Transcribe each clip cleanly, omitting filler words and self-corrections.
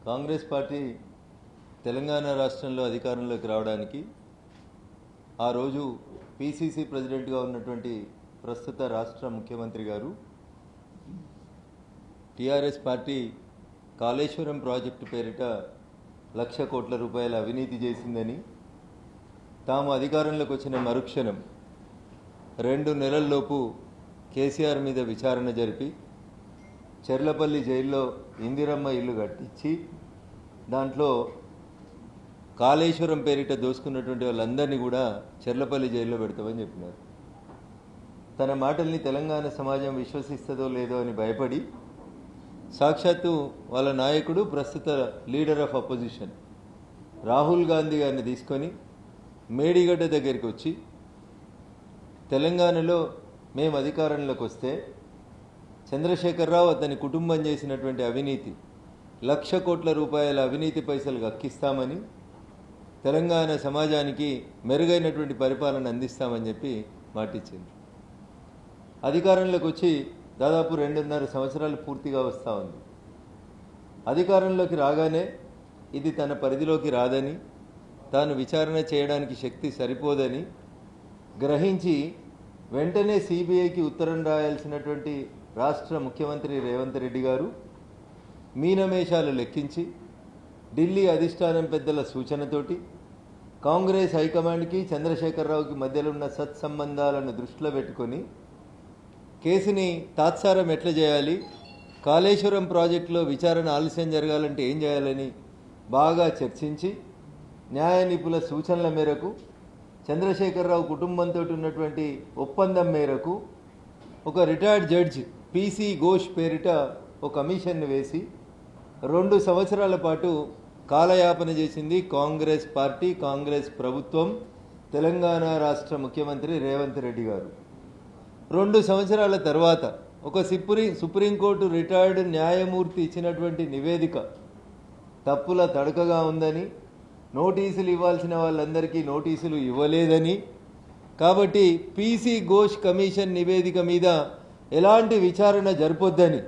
Congress party Telangana రాష్ట్రంలో అధికారంలోకి రావడానికి ఆ రోజు పీసీసీ ప్రెసిడెంట్గా ఉన్నటువంటి ప్రస్తుత రాష్ట్ర ముఖ్యమంత్రి గారు టీఆర్ఎస్ పార్టీ కాళేశ్వరం ప్రాజెక్టు పేరిట 1,00,000 కోట్ల రూపాయల అవినీతి చేసిందని తాము అధికారంలోకి వచ్చిన మరుక్షణం 2 నెలల్లోపు కేసీఆర్ మీద విచారణ జరిపి చెర్లపల్లి జైల్లో ఇందిరమ్మ ఇల్లు కట్టించి దాంట్లో కాళేశ్వరం పేరిట దోసుకున్నటువంటి వాళ్ళందరినీ కూడా చెర్లపల్లి జైల్లో పెడతామని చెప్పినారు. తన మాటల్ని తెలంగాణ సమాజం విశ్వసిస్తుందో లేదో అని భయపడి సాక్షాత్తు వాళ్ళ నాయకుడు ప్రస్తుత leader of opposition Rahul Gandhi గారిని తీసుకొని మేడిగడ్డ దగ్గరికి వచ్చి తెలంగాణలో మేము అధికారంలోకి వస్తే చంద్రశేఖరరావు అతని కుటుంబం చేసినటువంటి అవినీతి 1,00,000 కోట్ల రూపాయల అవినీతి పైసలు అక్కిస్తామని తెలంగాణ సమాజానికి మెరుగైనటువంటి పరిపాలన అందిస్తామని చెప్పి మాటిచ్చింది. అధికారంలోకి వచ్చి దాదాపు 2.5 సంవత్సరాలు పూర్తిగా వస్తూ ఉంది. అధికారంలోకి రాగానే ఇది తన పరిధిలోకి రాదని, తాను విచారణ చేయడానికి శక్తి సరిపోదని గ్రహించి వెంటనే సిబిఐకి ఉత్తరం రాయాల్సినటువంటి రాష్ట్ర ముఖ్యమంత్రి రేవంత్ రెడ్డి గారు మీనమేషాలు లెక్కించి ఢిల్లీ అధిష్టానం పెద్దల సూచనతోటి కాంగ్రెస్ హైకమాండ్కి చంద్రశేఖరరావుకి మధ్యలో ఉన్న సత్సంబంధాలను దృష్టిలో పెట్టుకొని కేసుని తాత్సారం ఎట్లా చేయాలి, కాళేశ్వరం ప్రాజెక్టులో విచారణ ఆలస్యం జరగాలంటే ఏం చేయాలని బాగా చర్చించి న్యాయ నిపుణుల సూచనల మేరకు చంద్రశేఖరరావు కుటుంబంతో ఉన్నటువంటి ఒప్పందం మేరకు ఒక రిటైర్డ్ జడ్జి పీసీ ఘోష్ పేరిట ఒక కమిషన్ను వేసి 2 సంవత్సరాల పాటు కాలయాపన చేసింది కాంగ్రెస్ పార్టీ, కాంగ్రెస్ ప్రభుత్వం, తెలంగాణ రాష్ట్ర ముఖ్యమంత్రి రేవంత్ రెడ్డి గారు. 2 సంవత్సరాల తర్వాత ఒక సుప్రీంకోర్టు రిటైర్డ్ న్యాయమూర్తి ఇచ్చినటువంటి నివేదిక తప్పుల తడకగా ఉందని, నోటీసులు ఇవ్వాల్సిన వాళ్ళందరికీ నోటీసులు ఇవ్వలేదని, కాబట్టి పీసీ ఘోష్ కమిషన్ నివేదిక మీద ఎలాంటి విచారణ జరపొద్దని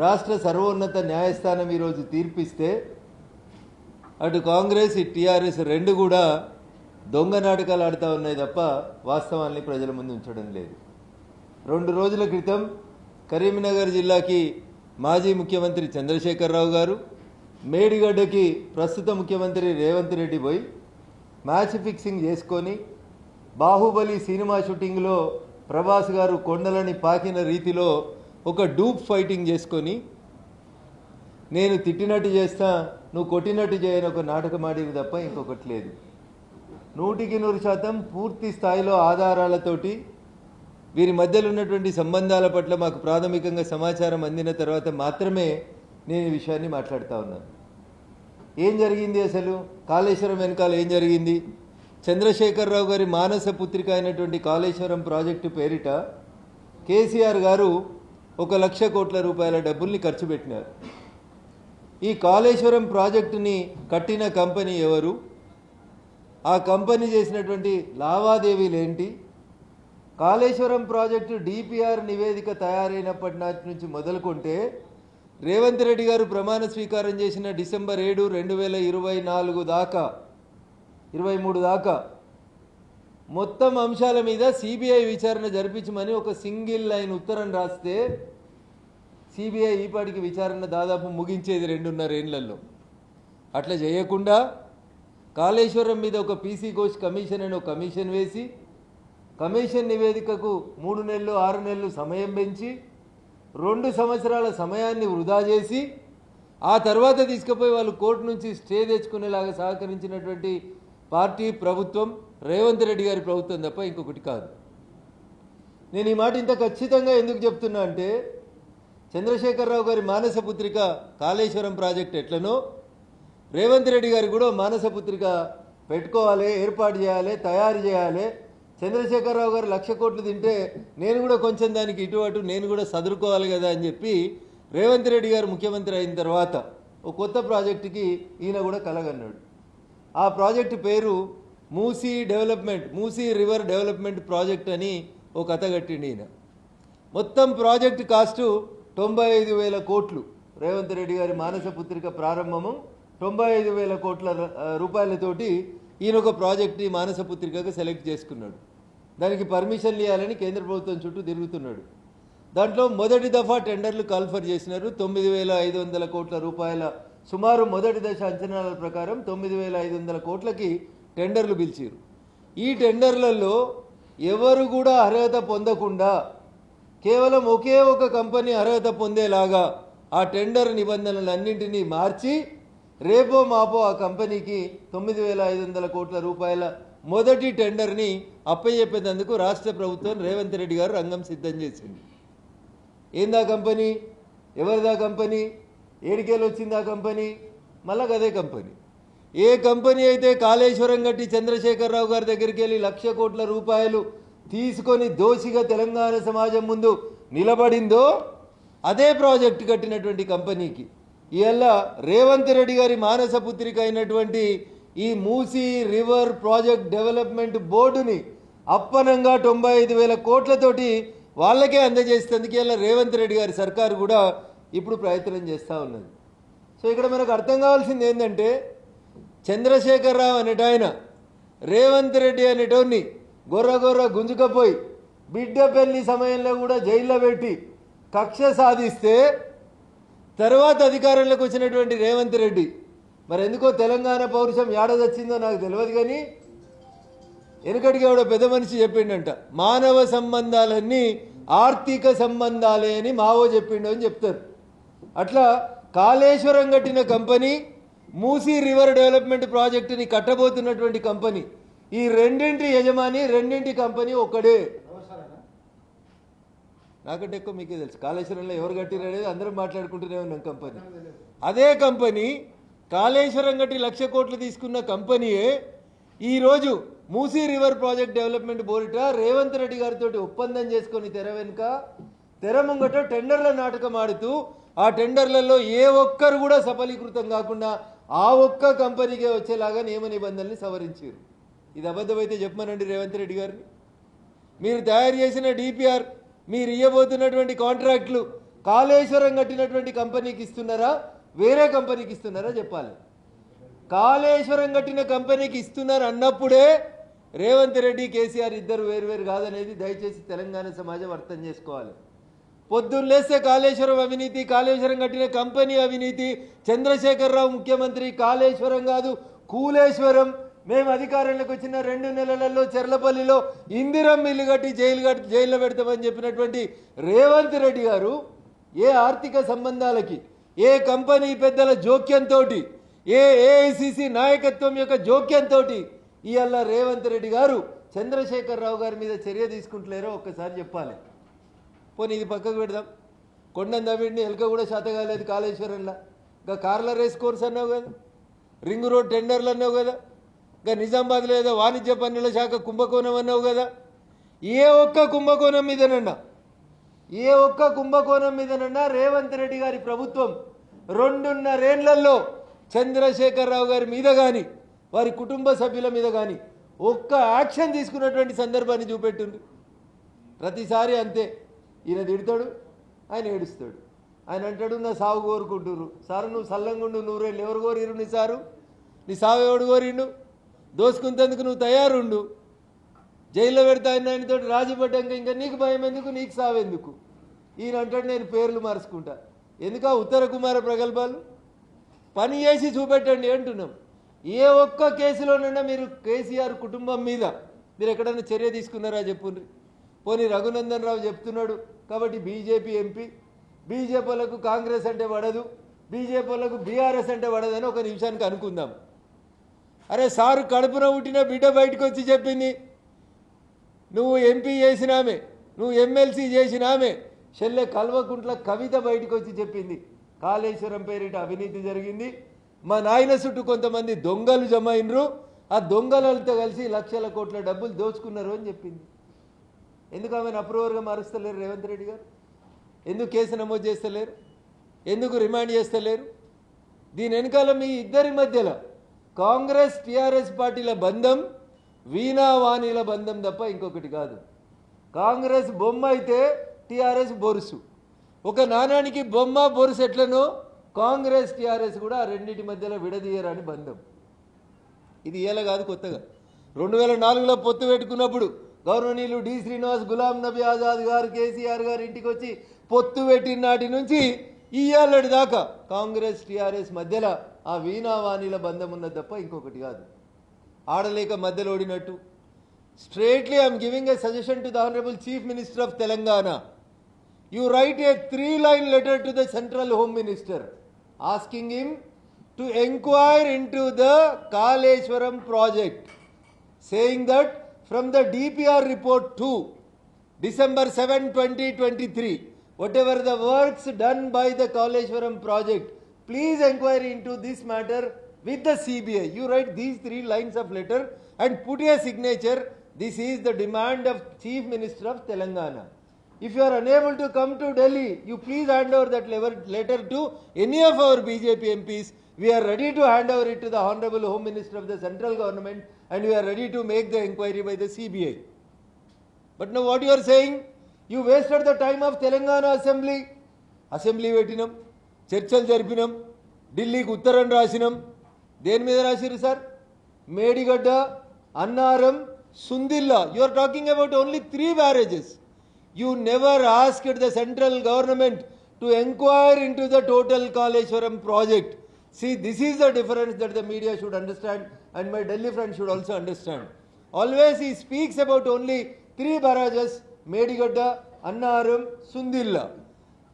రాష్ట్ర సర్వోన్నత న్యాయస్థానం ఈరోజు తీర్పిస్తే అటు కాంగ్రెస్ టీఆర్ఎస్ 2 కూడా దొంగ నాటకాలు ఆడుతూ ఉన్నాయి తప్ప వాస్తవాల్ని ప్రజల ముందు ఉంచడం లేదు. 2 రోజుల క్రితం కరీంనగర్ జిల్లాకి మాజీ ముఖ్యమంత్రి చంద్రశేఖరరావు గారు, మేడిగడ్డకి ప్రస్తుత ముఖ్యమంత్రి రేవంత్ రెడ్డి పోయి మ్యాచ్ ఫిక్సింగ్ చేసుకొని బాహుబలి సినిమా షూటింగ్లో ప్రభాస్ గారు కొండలని పాకిన రీతిలో ఒక డూప్ ఫైటింగ్ చేసుకొని నేను తిట్టినట్టు చేస్తా, నువ్వు కొట్టినట్టు చేయని ఒక నాటకం ఆడివి తప్ప ఇంకొకటి లేదు. 100% పూర్తి స్థాయిలో ఆధారాలతోటి వీరి మధ్యలో ఉన్నటువంటి సంబంధాల పట్ల మాకు ప్రాథమికంగా సమాచారం అందిన తర్వాత మాత్రమే నేను ఈ విషయాన్ని మాట్లాడుతూ ఉన్నాను. ఏం జరిగింది అసలు, కాళేశ్వరం వెనకాల ఏం జరిగింది? చంద్రశేఖరరావు గారి మానస పుత్రిక అయినటువంటి కాళేశ్వరం ప్రాజెక్టు పేరిట కేసీఆర్ గారు 1,00,000 కోట్ల రూపాయల డబ్బుల్ని ఖర్చు పెట్టినారు. ఈ కాళేశ్వరం ప్రాజెక్టుని కట్టిన కంపెనీ ఎవరు, ఆ కంపెనీ చేసినటువంటి లావాదేవీలు ఏంటి, కాళేశ్వరం ప్రాజెక్టు డిపిఆర్ నివేదిక తయారైనప్పటి నాటి నుంచి మొదలుకుంటే రేవంత్ రెడ్డి గారు ప్రమాణ స్వీకారం చేసిన డిసెంబర్ 7, 2024 దాకా 23 దాకా మొత్తం అంశాల మీద సిబిఐ విచారణ జరిపించమని ఒక సింగిల్ లైన్ ఉత్తరం రాస్తే సిబిఐ ఈపాటికి విచారణ దాదాపు ముగించేది 2.5 ఏళ్లలో. అట్లా చేయకుండా కాళేశ్వరం మీద ఒక పీసీ ఘోష్ కమిషన్ అని ఒక కమిషన్ వేసి కమిషన్ నివేదికకు 3 నెలలు 6 నెలలు సమయం పెంచి 2 సంవత్సరాల సమయాన్ని వృధా చేసి ఆ తర్వాత తీసుకుపోయి వాళ్ళు కోర్టు నుంచి స్టే తెచ్చుకునేలాగా సహకరించినటువంటి పార్టీ ప్రభుత్వం రేవంత్ రెడ్డి గారి ప్రభుత్వం తప్ప ఇంకొకటి కాదు. నేను ఈ మాట ఇంత ఖచ్చితంగా ఎందుకు చెప్తున్నా అంటే చంద్రశేఖరరావు గారి మానస పుత్రిక కాళేశ్వరం ప్రాజెక్ట్ ఎట్లనో రేవంత్ రెడ్డి గారికి కూడా మానస పుత్రిక పెట్టుకోవాలి, ఏర్పాటు చేయాలి, తయారు చేయాలి. చంద్రశేఖరరావు గారు 1,00,000 కోట్లు తింటే నేను కూడా కొంచెం దానికి ఇటు అటు నేను కూడా సదురుకోవాలి కదా అని చెప్పి రేవంత్ రెడ్డి గారు ముఖ్యమంత్రి అయిన తర్వాత ఒక కొత్త ప్రాజెక్టుకి ఈయన కూడా కలగన్నాడు. ఆ ప్రాజెక్టు పేరు మూసీ రివర్ డెవలప్మెంట్ ప్రాజెక్ట్ అని ఒక కథ కట్టిండి ఈయన. మొత్తం ప్రాజెక్టు కాస్టు 95,000 కోట్లు. రేవంత్ రెడ్డి గారి మానస పుత్రిక ప్రారంభము 95,000 కోట్ల రూపాయలతోటి ఈయన ఒక ప్రాజెక్ట్ని మానస పుత్రికగా సెలెక్ట్ చేసుకున్నాడు. దానికి పర్మిషన్లు ఇవ్వాలని కేంద్ర ప్రభుత్వం చుట్టూ తిరుగుతున్నాడు. దాంట్లో మొదటి దఫా టెండర్లు కాల్ఫర్ చేసినారు. 9,500 కోట్ల రూపాయల సుమారు మొదటి దశ అంచనాల ప్రకారం 9,500 కోట్లకి టెండర్లు పిలిచారు. ఈ టెండర్లలో ఎవరు కూడా అర్హత పొందకుండా కేవలం ఒకే ఒక కంపెనీ అర్హత పొందేలాగా ఆ టెండర్ నిబంధనలన్నింటినీ మార్చి రేపో మాపో ఆ కంపెనీకి 9,500 కోట్ల రూపాయల మొదటి టెండర్ని అప్పయ్యేందుకు రాష్ట్ర ప్రభుత్వం రేవంత్ రెడ్డి గారు రంగం సిద్ధం చేసింది. ఏందా కంపెనీ, ఎవరిదా కంపెనీ, ఏడికేలు వచ్చింది ఆ కంపెనీ, మళ్ళా అదే కంపెనీ. ఏ కంపెనీ అయితే కాళేశ్వరం కట్టి చంద్రశేఖరరావు గారి దగ్గరికి వెళ్ళి 1,00,000 కోట్ల రూపాయలు తీసుకొని దోషిగా తెలంగాణ సమాజం ముందు నిలబడిందో అదే ప్రాజెక్టు కట్టినటువంటి కంపెనీకి ఇవాళ రేవంత్ రెడ్డి గారి మానస పుత్రిక అయినటువంటి ఈ మూసీ రివర్ ప్రాజెక్ట్ డెవలప్మెంట్ బోర్డుని అప్పనంగా 95,000 కోట్లతోటి వాళ్ళకే అందజేసేందుకు ఇలా రేవంత్ రెడ్డి గారి సర్కారు కూడా ఇప్పుడు ప్రయత్నం చేస్తూ ఉన్నది. సో ఇక్కడ మనకు అర్థం కావాల్సింది ఏంటంటే చంద్రశేఖరరావు అనేటాయన రేవంత్ రెడ్డి అనేటోని గొర్ర గుంజుకపోయి బిడ్డ పెళ్లి సమయంలో కూడా జైల్లో పెట్టి కక్ష సాధిస్తే తర్వాత అధికారంలోకి వచ్చినటువంటి రేవంత్ రెడ్డి మరి ఎందుకో తెలంగాణ పౌరుషం ఏడాదొచ్చిందో నాకు తెలియదు, కానీ వెనుకటికి ఎవడో పెద్ద మనిషి చెప్పిండంట, మానవ సంబంధాలన్నీ ఆర్థిక సంబంధాలే అని మావో చెప్పిండు అని చెప్తారు. అట్లా కాళేశ్వరం కట్టిన కంపెనీ, మూసీ రివర్ డెవలప్మెంట్ ప్రాజెక్టుని కట్టబోతున్నటువంటి కంపెనీ, ఈ రెండింటి యజమాని రెండింటి కంపెనీ ఒక్కడే. నాకంటే ఎక్కువ మీకే తెలుసు కాళేశ్వరంలో ఎవరు కట్టిరు అనేది అందరం మాట్లాడుకుంటూనే ఉన్నాం. కంపెనీ అదే కంపెనీ కాళేశ్వరం కట్టి 1,00,000 కోట్లు తీసుకున్న కంపెనీయే ఈరోజు మూసీ రివర్ ప్రాజెక్ట్ డెవలప్మెంట్ బోర్డుట రేవంత్ రెడ్డి గారితో ఒప్పందం చేసుకొని తెర వెనుక తెర ముంగట టెండర్ల నాటకం ఆడుతూ ఆ టెండర్లలో ఏ ఒక్కరు కూడా సఫలీకృతం కాకుండా ఆ ఒక్క కంపెనీకే వచ్చేలాగా నియమ నిబంధనల్ని సవరించారు. ఇది అబద్ధమైతే చెప్పమనండి రేవంత్ రెడ్డి గారిని. మీరు తయారు చేసిన డిపిఆర్, మీరు ఇవ్వబోతున్నటువంటి కాంట్రాక్ట్లు కాళేశ్వరం కట్టినటువంటి కంపెనీకి ఇస్తున్నారా, వేరే కంపెనీకి ఇస్తున్నారా చెప్పాలి. కాళేశ్వరం కట్టిన కంపెనీకి ఇస్తున్నారు అన్నప్పుడే రేవంత్ రెడ్డి కేసీఆర్ ఇద్దరు వేరువేరు కాదనేది దయచేసి తెలంగాణ సమాజం అర్థం చేసుకోవాలి. పొద్దున్న లేస్తే కాళేశ్వరం అవినీతి, కాళేశ్వరం కట్టిన కంపెనీ అవినీతి, చంద్రశేఖరరావు ముఖ్యమంత్రి, కాళేశ్వరం కాదు కూలేశ్వరం, మేము అధికారంలోకి వచ్చిన 2 నెలలలో చెర్లపల్లిలో ఇందిరమ్మ ఇల్లు కట్టి జైల్లో పెడతామని చెప్పినటువంటి రేవంత్ రెడ్డి గారు ఏ ఆర్థిక సంబంధాలకి, ఏ కంపెనీ పెద్దల జోక్యంతో, ఏ ఏఐసిసి నాయకత్వం యొక్క జోక్యంతో ఇవాళ రేవంత్ రెడ్డి గారు చంద్రశేఖరరావు గారి మీద చర్య తీసుకుంటలేరో ఒక్కసారి చెప్పాలి. పోనీ ఇది పక్కకు పెడదాం, కొండం దవిడిని ఎలక కూడా శాత కాలేదు కాళేశ్వరంలో, ఇంకా కార్ల రేస్ కోర్స్ అన్నావు కదా, రింగ్ రోడ్ టెండర్లు అన్నావు కదా, ఇంకా నిజామాబాద్లో ఏదో వాణిజ్య పన్నుల శాఖ కుంభకోణం అన్నావు కదా. ఏ ఒక్క కుంభకోణం మీదనన్నా రేవంత్ రెడ్డి గారి ప్రభుత్వం 2.5 ఏళ్లలో చంద్రశేఖరరావు గారి మీద కానీ వారి కుటుంబ సభ్యుల మీద కానీ ఒక్క యాక్షన్ తీసుకున్నటువంటి సందర్భాన్ని చూపెట్టిండ్రు. ప్రతిసారి అంతే, ఈయన తిడతాడు, ఆయన ఏడుస్తాడు, ఆయన అంటాడు నా సాగు కోరుకుంటున్నారు. సారు నువ్వు సల్లంగుండు 100 ఏళ్ళు, ఎవరు కోరిరు నీ సారు, నీ సావు ఎవడు కోరిండు, దోసుకుంటేందుకు నువ్వు తయారుండు, జైల్లో పెడతా ఆయనతో రాజీ పడ్డాక ఇంకా నీకు భయం ఎందుకు, నీకు సావెందుకు. ఈయన అంటాడు నేను పేర్లు మార్చుకుంటా. ఎందుక ఉత్తర కుమార ప్రగల్భాలు, పని చేసి చూపెట్టండి అంటున్నాం. ఏ ఒక్క కేసులోనైనా మీరు కేసీఆర్ కుటుంబం మీద మీరు ఎక్కడైనా చర్య తీసుకున్నారా చెప్పుండ్రి. పోనీ రఘునందన్ రావు చెప్తున్నాడు కాబట్టి బీజేపీ ఎంపీ, బీజేపీ వాళ్ళకు కాంగ్రెస్ అంటే పడదు, బీజేపీ వాళ్ళకు బీఆర్ఎస్ అంటే పడదని ఒక నిమిషానికి అనుకుందాం. అరే సారు కడుపున పుట్టిన బిడ్డ బయటకు వచ్చి చెప్పింది, నువ్వు ఎంపీ చేసినామే, నువ్వు ఎమ్మెల్సీ చేసినామే, చెల్లె కల్వకుంట్ల కవిత బయటకు వచ్చి చెప్పింది కాళేశ్వరం పేరిట అవినీతి జరిగింది, మా నాయన చుట్టూ కొంతమంది దొంగలు జమ అయినరు, ఆ దొంగలతో కలిసి 1,00,000 కోట్ల డబ్బులు దోచుకున్నారు అని చెప్పింది. ఎందుకు ఆమెను అప్రూవర్గా మారుస్తలేరు రేవంత్ రెడ్డి గారు? ఎందుకు కేసు నమోదు చేస్తలేరు? ఎందుకు రిమాండ్ చేస్తలేరు? దీని వెనకాల మీ ఇద్దరి మధ్యలో కాంగ్రెస్ టీఆర్ఎస్ పార్టీల బంధం వీణావాణిల బంధం తప్ప ఇంకొకటి కాదు. కాంగ్రెస్ బొమ్మ అయితే టీఆర్ఎస్ బొరుసు. ఒక నాణానికి బొమ్మ బొరుసు ఎట్లనో కాంగ్రెస్ టీఆర్ఎస్ కూడా ఆ రెండింటి మధ్యలో విడదీయరాని బంధం. ఇది ఇలా కాదు, కొత్తగా 2004లో పొత్తు పెట్టుకున్నప్పుడు గౌరవనీయులు డి శ్రీనివాస్, గులాం నబీ ఆజాద్ గారు, కేసీఆర్ గారు ఇంటికి వచ్చి పొత్తు పెట్టిన నాటి నుంచి ఇయ్యాలటి దాకా కాంగ్రెస్ టీఆర్ఎస్ మధ్యలో ఆ వీణావాణిల బంధం ఉన్నది తప్ప ఇంకొకటి కాదు. ఆడలేక మధ్యలో ఓడినట్టు. Straightly I'm giving a suggestion to the honourable chief minister of Telangana. You write a 3-line letter to the Central Home Minister asking him to inquire into the Kaleshwaram project, saying that from the DPR report 2, December 7, 2023, whatever the works done by the Kaleshwaram project, please inquire into this matter with the CBI. You write these 3 lines of letter and put a signature. This is the demand of Chief Minister of Telangana. If you are unable to come to Delhi, you please hand over that letter to any of our BJP MPs. We are ready to hand over it to the Honorable Home Minister of the central government, and we are ready to make the inquiry by the CBI. But now what you are saying, you wasted the time of Telangana Assembly. Assembly పెట్టినాం, చర్చలు జరిపినాం, ఢిల్లీకి ఉత్తరం రాసినాం. దేని మీద రాసిరు sir? Medigadda, Annaram, Sundilla. You are talking about only 3 barrages. You never asked the central government to inquire into the total Kaleshwaram project. See, this is the difference that the media should understand, and my Delhi friends should also understand. Always he speaks about only 3 barrages, Medigadda, Annaram, Sundilla.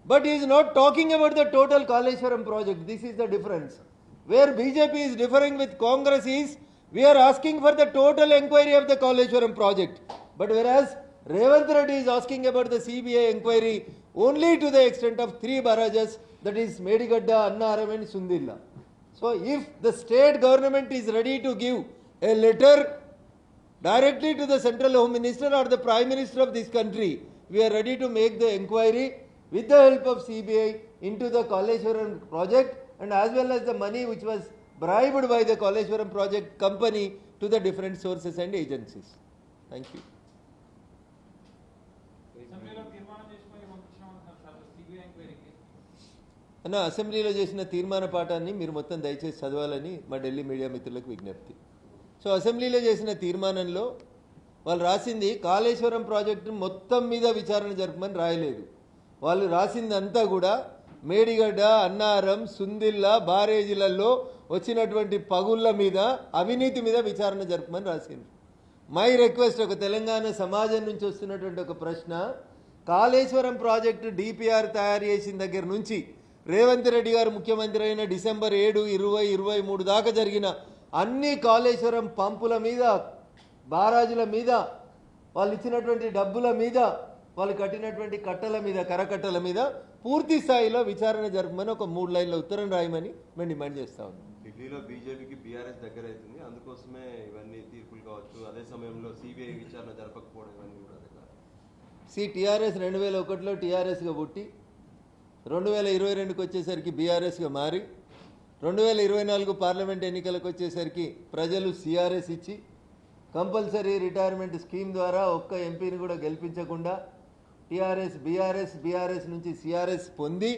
But he is not talking about the total Kaleshwaram project. This is the difference. Where BJP is differing with Congress is, we are asking for the total inquiry of the Kaleshwaram project. But whereas Revanth Reddy is asking about the CBI inquiry only to the extent of 3 barrages, that is Medigadda, Annaram and Sundilla. So if the state government is ready to give a letter directly to the Central Home Minister or the Prime Minister of this country, we are ready to make the inquiry with the help of CBI into the Kaleshwaram project, and as well as the money which was bribed by the Kaleshwaram project company to the different sources and agencies. Thank you. అన్న, అసెంబ్లీలో చేసిన తీర్మాన పాఠాన్ని మీరు మొత్తం దయచేసి చదవాలని మా Delhi media మిత్రులకు విజ్ఞప్తి. సో అసెంబ్లీలో చేసిన తీర్మానంలో వాళ్ళు రాసింది కాళేశ్వరం ప్రాజెక్టు మొత్తం మీద విచారణ జరపమని రాయలేదు. వాళ్ళు రాసిందంతా కూడా మేడిగడ్డ, అన్నారం, సుందిల్లా బారేజీలలో వచ్చినటువంటి పగుళ్ళ మీద, అవినీతి మీద విచారణ జరపమని రాసింది. మై రిక్వెస్ట్, ఒక తెలంగాణ సమాజం నుంచి వస్తున్నటువంటి ఒక ప్రశ్న, కాళేశ్వరం ప్రాజెక్టు డిపిఆర్ తయారు చేసిన దగ్గర నుంచి రేవంత్ రెడ్డి గారు ముఖ్యమంత్రి అయిన డిసెంబర్ 7, 2023 దాకా జరిగిన అన్ని కాళేశ్వరం పంపుల మీద, బారాజుల మీద, వాళ్ళు ఇచ్చినటువంటి డబ్బుల మీద, వాళ్ళు కట్టినటువంటి కట్టల మీద, కరకట్టల మీద పూర్తి స్థాయిలో విచారణ జరపమని ఒక 3 లైన్ల ఉత్తరం రాయమని మేము డిమాండ్ చేస్తా ఉన్నాం. ఢిల్లీలో బీజేపీకి బీఆర్ఎస్ దగ్గర అవుతుంది, అందుకోసమే ఇవన్నీ తీర్పులు కావచ్చు, అదే సమయంలో సిబిఐ విచారణ జరపకపోవడం ఇవన్నీ కూడా టీఆర్ఎస్ 2001లో టీఆర్ఎస్గా పుట్టి 2022కి వచ్చేసరికి బీఆర్ఎస్గా మారి 2024 పార్లమెంట్ ఎన్నికలకు వచ్చేసరికి ప్రజలు సిఆర్ఎస్ ఇచ్చి కంపల్సరీ రిటైర్మెంట్ స్కీమ్ ద్వారా ఒక్క ఎంపీని కూడా గెలిపించకుండా బీఆర్ఎస్ నుంచి సిఆర్ఎస్ పొంది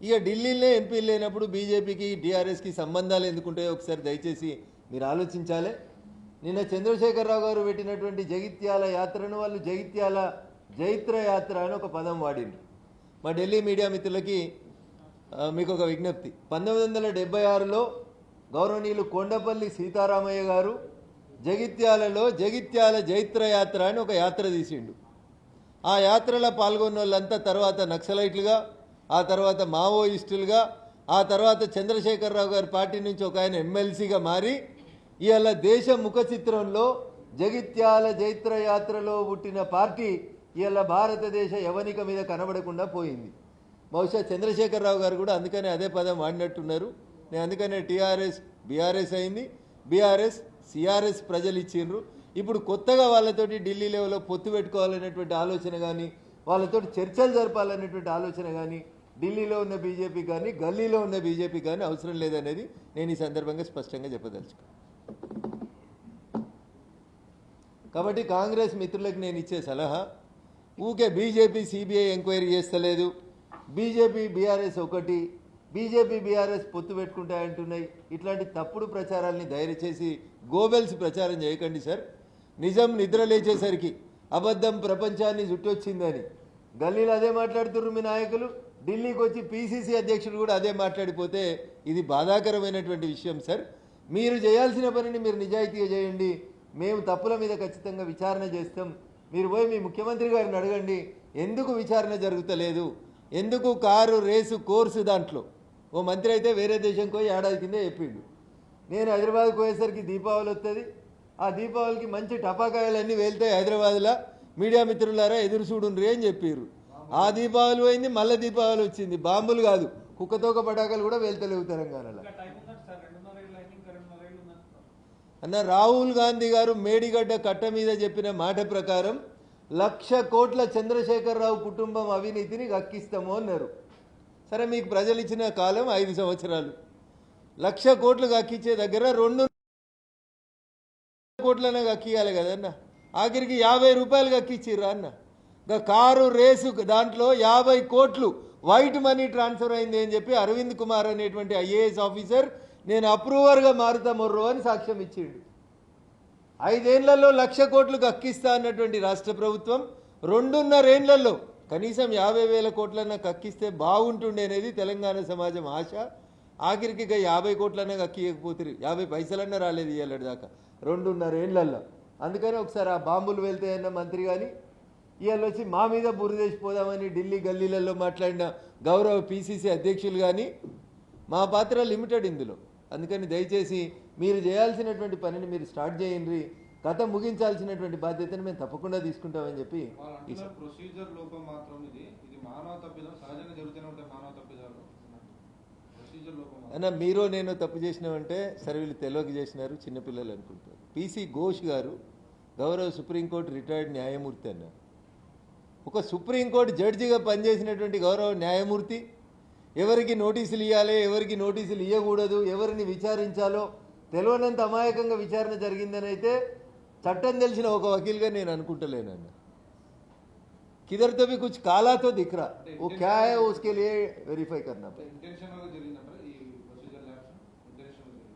ఇక ఢిల్లీలో ఎంపీలు లేనప్పుడు బీజేపీకి టీఆర్ఎస్కి సంబంధాలు ఎందుకుంటాయో ఒకసారి దయచేసి మీరు ఆలోచించాలి. నిన్న చంద్రశేఖరరావు గారు పెట్టినటువంటి జగిత్యాల యాత్రను వాళ్ళు జగిత్యాల జైత్ర యాత్ర అని ఒక పదం వాడింది. మా ఢిల్లీ మీడియా మిత్రులకి మీకు ఒక విజ్ఞప్తి, 1976లో గౌరవనీయులు కొండపల్లి సీతారామయ్య గారు జగిత్యాలలో జగిత్యాల జైత్ర యాత్ర అని ఒక యాత్ర తీసిండు. ఆ యాత్రలో పాల్గొన్న వాళ్ళంతా తర్వాత నక్సలైట్లుగా, ఆ తర్వాత మావోయిస్టులుగా, ఆ తర్వాత చంద్రశేఖరరావు గారి పార్టీ నుంచి ఒక ఆయన ఎమ్మెల్సీగా మారి ఇవాళ దేశ ముఖ చిత్రంలో జగిత్యాల జైత్ర యాత్రలో పుట్టిన పార్టీ ఇవాళ భారతదేశ యవనిక మీద కనబడకుండా పోయింది. బహుశా చంద్రశేఖరరావు గారు కూడా అందుకనే అదే పదం వాడినట్టున్నారు. నేను అందుకనే టీఆర్ఎస్ బీఆర్ఎస్ అయింది, బీఆర్ఎస్ సిఆర్ఎస్ ప్రజలు ఇచ్చిండ్రు. ఇప్పుడు కొత్తగా వాళ్ళతోటి ఢిల్లీ లెవెల్లో పొత్తు పెట్టుకోవాలనేటువంటి ఆలోచన కానీ, వాళ్ళతోటి చర్చలు జరపాలనేటువంటి ఆలోచన కానీ ఢిల్లీలో ఉన్న బీజేపీ కానీ గల్లీలో ఉన్న బీజేపీ కానీ అవసరం లేదనేది నేను ఈ సందర్భంగా స్పష్టంగా చెప్పదలుచుకున్నాను. కాబట్టి కాంగ్రెస్ మిత్రులకు నేను ఇచ్చే సలహా, ఊకే బీజేపీ సిబిఐ ఎంక్వైరీ చేస్తలేదు, బీజేపీ బీఆర్ఎస్ ఒకటి, బీజేపీ బీఆర్ఎస్ పొత్తు పెట్టుకుంటాయంటున్నాయి. ఇట్లాంటి తప్పుడు ప్రచారాల్ని దయచేసి గోబెల్స్ ప్రచారం చేయకండి సార్. నిజం నిద్ర లేచేసరికి అబద్ధం ప్రపంచాన్ని చుట్టొచ్చిందని గల్లీలో అదే మాట్లాడుతున్నారు మీ నాయకులు. ఢిల్లీకి వచ్చి పీసీసీ అధ్యక్షుడు కూడా అదే మాట్లాడిపోతే ఇది బాధాకరమైనటువంటి విషయం సార్. మీరు చేయాల్సిన పనిని మీరు నిజాయితీగా చేయండి. మేము తప్పుల మీద ఖచ్చితంగా విచారణ చేస్తాం. మీరు పోయి మీ ముఖ్యమంత్రి గారిని అడగండి, ఎందుకు విచారణ జరుగుతలేదు, ఎందుకు కారు రేసు కోర్సు దాంట్లో ఓ మంత్రి అయితే వేరే దేశంకి పోయి ఏడాది కింద చెప్పిండు. నేను హైదరాబాద్కి పోయేసరికి దీపావళి వస్తుంది, ఆ దీపావళికి మంచి టపాకాయలన్నీ వెళ్తాయి హైదరాబాద్లో, మీడియా మిత్రులారా ఎదురు చూడుండ్రి అని చెప్పారు. ఆ దీపావళి పోయింది, మళ్ళీ దీపావళి వచ్చింది. బాంబులు కాదు, కుక్కతోక పటాకాలు కూడా వెళ్తలేవు తెలంగాణలో. అన్న రాహుల్ గాంధీ గారు మేడిగడ్డ కట్ట మీద చెప్పిన మాట ప్రకారం 1,00,000 కోట్ల చంద్రశేఖరరావు కుటుంబం అవినీతిని గక్కిస్తాము అన్నారు. సరే, మీకు ప్రజలు ఇచ్చిన కాలం 5 సంవత్సరాలు. 1,00,000 కోట్లు గక్కించే దగ్గర 2 కోట్లనే గక్కియాలి కదన్న. ఆఖరికి 50 రూపాయలు గక్కిచ్చిర్రా అన్న. కారు రేసు దాంట్లో 50 కోట్లు వైట్ మనీ ట్రాన్స్ఫర్ అయింది అని చెప్పి అరవింద్ కుమార్ అనేటువంటి ఐఏఎస్ ఆఫీసర్ నేను అప్రూవర్గా మారుతా మొర్రో అని సాక్ష్యం ఇచ్చిండు. 5 ఏళ్లలో 1,00,000 కోట్లు కక్కిస్తా అన్నటువంటి రాష్ట్ర ప్రభుత్వం 2.5 ఏళ్లలో కనీసం 50,000 కోట్లన్నా కక్కిస్తే బాగుంటుండే అనేది తెలంగాణ సమాజం ఆశ. ఆఖరికి 50 కోట్లన్నా కక్కియకపోతే 50 పైసలన్నా రాలేదు ఇవాళ దాకా 2.5 ఏళ్లలో. అందుకని ఒకసారి ఆ బాంబులు వెళ్తాయన్న మంత్రి కానీ ఇవాళ వచ్చి మా మీద బురదేసిపోదామని ఢిల్లీ గల్లీలలో మాట్లాడిన గౌరవ పీసీసీ అధ్యక్షులు కానీ మా పాత్ర లిమిటెడ్ ఇందులో. అందుకని దయచేసి మీరు చేయాల్సినటువంటి పనిని మీరు స్టార్ట్ చేయండి. కథ ముగించాల్సినటువంటి బాధ్యతను మేము తప్పకుండా తీసుకుంటామని చెప్పి ప్రొసీజర్ లోపం మాత్రం ఇది మానవ తప్పిదం, సహజంగా జరుగుతూనే ఉంటాయి మానవ తప్పిదాలు. ప్రొసీజర్ లోపం అన్న మీరు నేను తప్పు చేసినామంటే సరే వీళ్ళు తెలియక చేసినారు, చిన్నపిల్లలు అనుకుంటారు. పీసీ ఘోష్ గారు గౌరవ సుప్రీంకోర్టు రిటైర్డ్ న్యాయమూర్తి అన్న. ఒక సుప్రీంకోర్టు జడ్జిగా పనిచేసినటువంటి గౌరవ న్యాయమూర్తి ఎవరికి నోటీసులు ఇవ్వాలి, ఎవరికి నోటీసులు ఇవ్వకూడదు, ఎవరిని విచారించాలో తెలియనంత అమాయకంగా విచారణ జరిగిందని అయితే చట్టం తెలిసిన ఒక వకీల్గా నేను అనుకుంటలేనన్న. किधर तो भी कुछ काला तो दिख रहा, वो क्या है उसके लिए वेरीफाई करना पड़ेगा.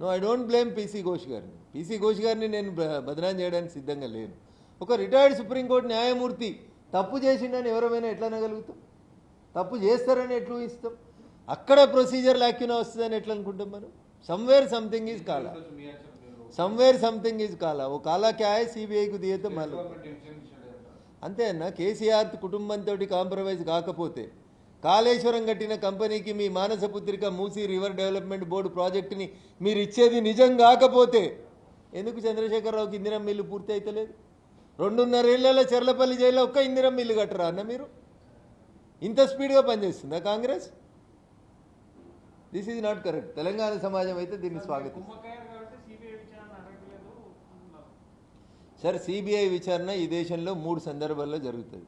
No I don't blame PC Ghosh గారిని. పీసీ ఘోష్ గారిని నేను బదనాం చేయడానికి సిద్ధంగా లేను. ఒక రిటైర్డ్ సుప్రీంకోర్టు న్యాయమూర్తి తప్పు చేసిండని ఎవరైనా ఎట్లా అనగలుగుతాం? తప్పు చేస్తారని ఎట్లా ఇస్తాం? అక్కడ ప్రొసీజర్ లాక్యూనా వస్తుందని ఎట్లా అనుకుంటాం మనం? సమ్వేర్ సంథింగ్ ఈజ్ కాలా, సమ్వేర్ సంథింగ్ ఈజ్ కాలా. ఓ కాలా క్యా హై సిబిఐకు దియేతో మాలు అంతే అన్న. కేసీఆర్ కుటుంబంతో కాంప్రమైజ్ కాకపోతే కాళేశ్వరం కట్టిన కంపెనీకి మీ మానసపుత్రిక మూసీ రివర్ డెవలప్మెంట్ బోర్డు ప్రాజెక్టుని మీరు ఇచ్చేది నిజం కాకపోతే ఎందుకు చంద్రశేఖరరావుకి ఇందిరం మిల్లు పూర్తి అవుతలేదు? 2.5 ఏళ్లలో చెర్లపల్లి జైల్లో ఒక్క ఇందిరం మిల్లు కట్టరా అన్న మీరు? ఇంత స్పీడ్గా పనిచేస్తుందా Congress? This is not correct. Telangana సమాజం అయితే దీన్ని స్వాగతిస్తుంది. సార్, సిబిఐ విచారణ ఈ దేశంలో 3 సందర్భాల్లో జరుగుతుంది.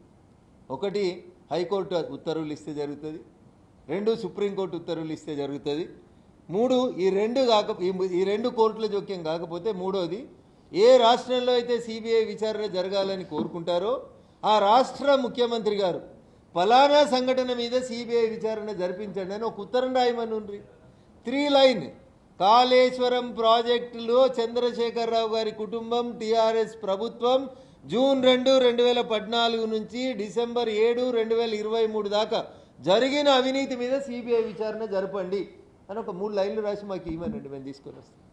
ఒకటి హైకోర్టు ఉత్తర్వులు ఇస్తే జరుగుతుంది, 2 సుప్రీంకోర్టు ఉత్తర్వులు ఇస్తే జరుగుతుంది, 3 ఈ రెండు కోర్టుల జోక్యం కాకపోతే మూడోది ఏ రాష్ట్రంలో అయితే సిబిఐ విచారణ జరగాలని కోరుకుంటారో ఆ రాష్ట్ర ముఖ్యమంత్రి గారు ఫలానా సంఘటన మీద సిబిఐ విచారణ జరిపించండి అని ఒక ఉత్తరం రాయమని 3 లైన్. కాళేశ్వరం ప్రాజెక్టులో చంద్రశేఖరరావు గారి కుటుంబం టీఆర్ఎస్ ప్రభుత్వం జూన్ 2, 2014 నుంచి డిసెంబర్ 7, 2023 దాకా జరిగిన అవినీతి మీద సిబిఐ విచారణ జరపండి అని ఒక 3 లైన్లు రాసి మాకు ఇవ్వనండి, మేము తీసుకొని వస్తాం.